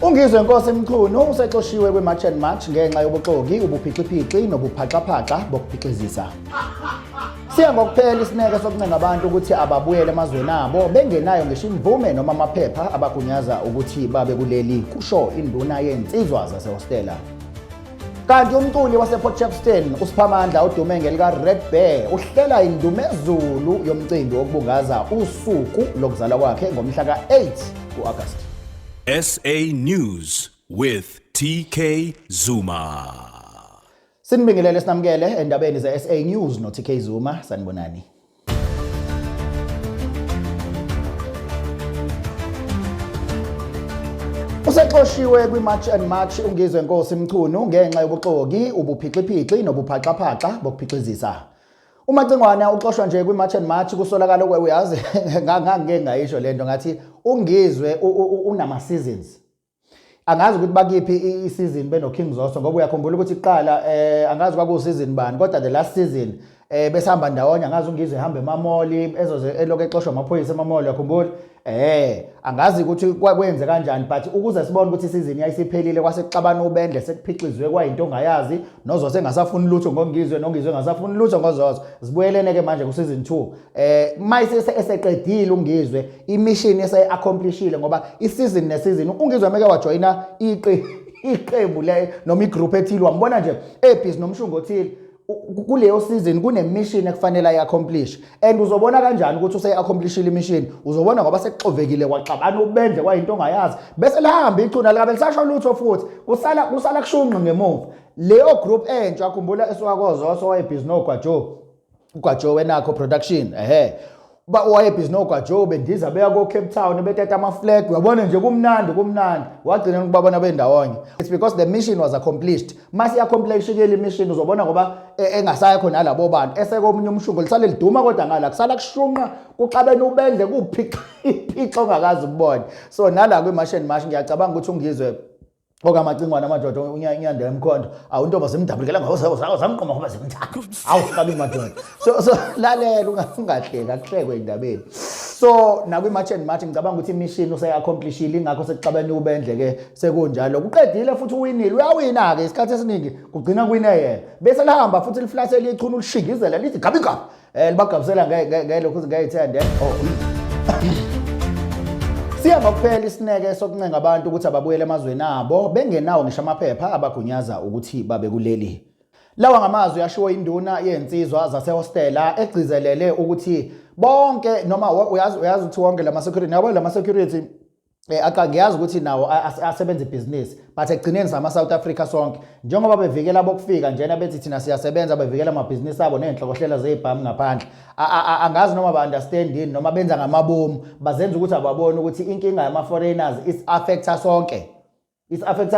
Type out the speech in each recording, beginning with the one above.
Ungizwe Nkosi Mchunu usexoshiwe kwi-March and March ngenxa yobuxoki, ubuphixiphixi nobuphaxaphaxa bokuphixizisa. Siya ngokuphela isineke sokuncenga abantu ukuthi ababuyele emazweni abo bengenayo ngisho imvume noma amaphepha abagunyaza ukuthi babe kuleli, kusho induna yensizwa zasehostela. Kanti umculi wasePort Shepstone uSiphamandla odume ngelika Red Bear uhlela indumezulu yomcimbi wokubungaza usuku lokuzalwa kwakhe ngomhla ka-8 ku-August. SA News with TK Zuma. Sinibingelele sinamukele endabeni ze-SA News no-TK Zuma, sanibonani. Usexoshiwe kwi-March and March Ungizwe Nkosi Mchunu ngenxa yobuxoki, ubuphixiphixi nobuphaxaphaxa bokuphixizisa. UMacingwane uxoshwa nje kwi-March and March kusolakala uyazi ngangeke ngayisho lento ngathi Ungizwe unama seasons. Angazi ukuthi bakiphi i-season beno King Zoso ngoba uyakhumbula ukuthi iqala angazi kwaku season bani kodwa the last season besihamba ndawonye angazi Ungizwe ehambe emamoli ezoze eloke exoshwa amaphoyisa emamoli yakhumbula angazi ukuthi kwenze kanjani but ukuze sibone ukuthi isizini yayisiphelile kwasekuxabana ubendle sekuphixizwe kwayinto ongayazi noZoso engasafuni lutho ngongizwe nongizwe engasafuni lutho ngoZoso sibuyelene ke manje ku season 2 mayise eseqedile Ungizwe imission ese-accomplishile ngoba isizini nesizini Ungizwe meke wajoyina iqembu le noma igroup ethile wambona nje ebhizi nomshungo othile kuleyo season kune mission ekufanele ay-accomplish and uzobona kanjani ukuthi use-accomplishile imission uzobona ngoba sekuxovekile kwaxabana ubendle kwayinto ongayazi bese lihamba icuna likabe lisasho lutho futhi kusala kushunqe ngemuva leyo group entsha akhumbula esuka koZoso wayebhizi noGwajo wenakho production wayebhizi noGwajo bendiza beya ko Cape Town beteta ama-flag uyabona nje kumnandi wagcina ukubabona bendawonye. It's because the mission was accomplished. Mase i-accomplishile mission uzobona ngoba engasaya khona nalabo bantu esekomunye umshungo lisale liduma kodwa ngala kusala kushunqa kuxabene ubendle kuphixo ongakazi ukubona. So nala kwi-March and March ngiyacabanga ukuthi Ungizwe okamacingwane amadoda unyanda emkhondo awuntomba simdabulikela ngawuzamqoma ngoba simthaka awukabi madoda so lalela ungahleka kuhlekwe indabeni so nakwi-March and March ngicabanga ukuthi imission use-accomplishile ingakho sekuxabene ubendle ke sekunjalo kuqedile futhi uwinile uyawina ke isikhathi esiningi kugcina kuwine yena bese lahamba futhi liflasele ichunu lishingizela lithi gabi libagabisela ngelokhu ngayithende Siya ngokuphela isineke sokuncenga abantu ukuthi ababuyele emazweni abo bengenawo ngisho amaphepha abagunyaza ukuthi babe kuleli. Lawa ngamazwi ashiwo induna yensizwa zasehostela egcizelele ukuthi bonke noma uyazi ukuthi wonke lama-security yabo lama-security akangiyazi ukuthi nawo asebenza ibhizinisi but ekugcineni sama-South Africa sonke njengoba bevikela bokufika njena bethi thina siyasebenza bevikela amabhizinisi abo ney'nhlokoslela zey'bhamu ngaphandle angazi noma ba-understandini noma benza ngamabomu bazenza ukuthi ababone ukuthi inkinga yama-foreigners is-affecta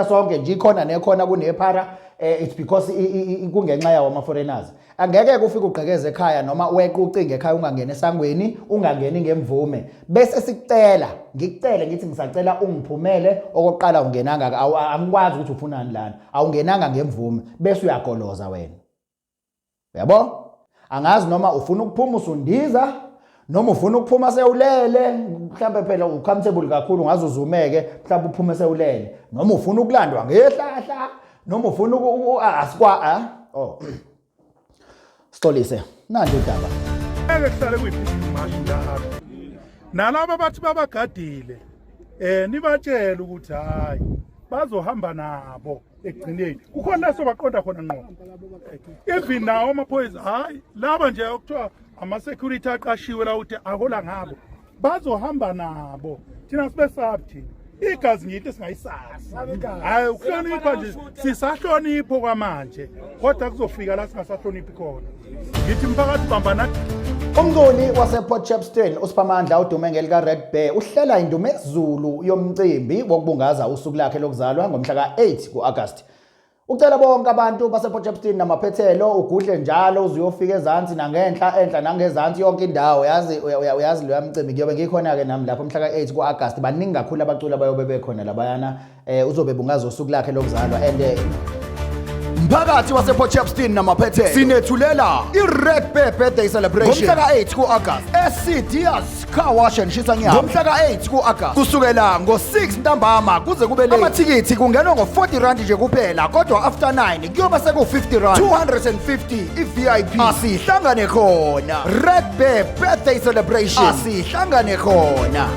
sonke nje ikhona nekhona kunephara it's because kungenxa yawo ama-foreigners angeke kufike ugqekeze ekhaya noma weqe ucinge ekhaya ungangena esangweni ungangeni ngemvume bese ngikucele ngithi ngisacela ungiphumele okokuqala ungenanga angikwazi ukuthi ufunani lana awungenanga ngemvume bese uyagoloza wena uyabo angazi noma ufuna ukuphuma usundiza noma ufuna ukuphuma sewulele mhlambe phela ucomfortable kakhulu ngaze uzumeke mhlambe uphume sewulele noma ufuna ukulandwa ngehlahla noma ufuna Stolise nanti udaba kuhlale kuyibhizimashi lapha nalabo bathi babagadile nibatshela ukuthi hayi bazohamba nabo ekugcineni kukhona laso baqonda khona ngqo even nawo amaphoyisa hayi laba nje okuthiwa ama-security aqashiwe la ukuthi ahola ngabo bazohamba nabo thina sibesathi igazi ngiyinto esingayisazi hayi ukuhlonipha nje sisahlonipho kwamanje kodwa kuzofika la singasahloniphi khona ngithi mphakathi bambana. Umculi wasePort Shepstone uSiphamandla odume ngelika Red Bear uhlela indumezulu yomcimbi wokubungaza usuku lakhe lokuzalwa ngomhla ka-8 ku-August. Ucela bonke abantu basePort Shepstone namaphethelo ugudle njalo uzuyofika ezansi enhla nangezansi yonke indawo uyazi lo mcimbi kuyobe ngikhona ke nami lapho mhla ka-8 ku-August baningi kakhulu abaculi abayobe bekhona labayana uzobe bungaza usuku lakhe lokuzalwa and Mphakathi wasePort Shepstone namaphethelo sinethulela iRed Bear Birthday Celebration ngomhla ka-8 ku-August eCity's car wash and shisa nyama ngomhla ka-8 ku-August kusukela ngo-6 ntambama kuze kube late. Amathikithi kungenwa ngo-40 rand nje kuphela kodwa after 9 kuyoba seku-50 rand 250 i-VIP. Asihlangane khona Red Bear birthday celebration, asihlangane khona.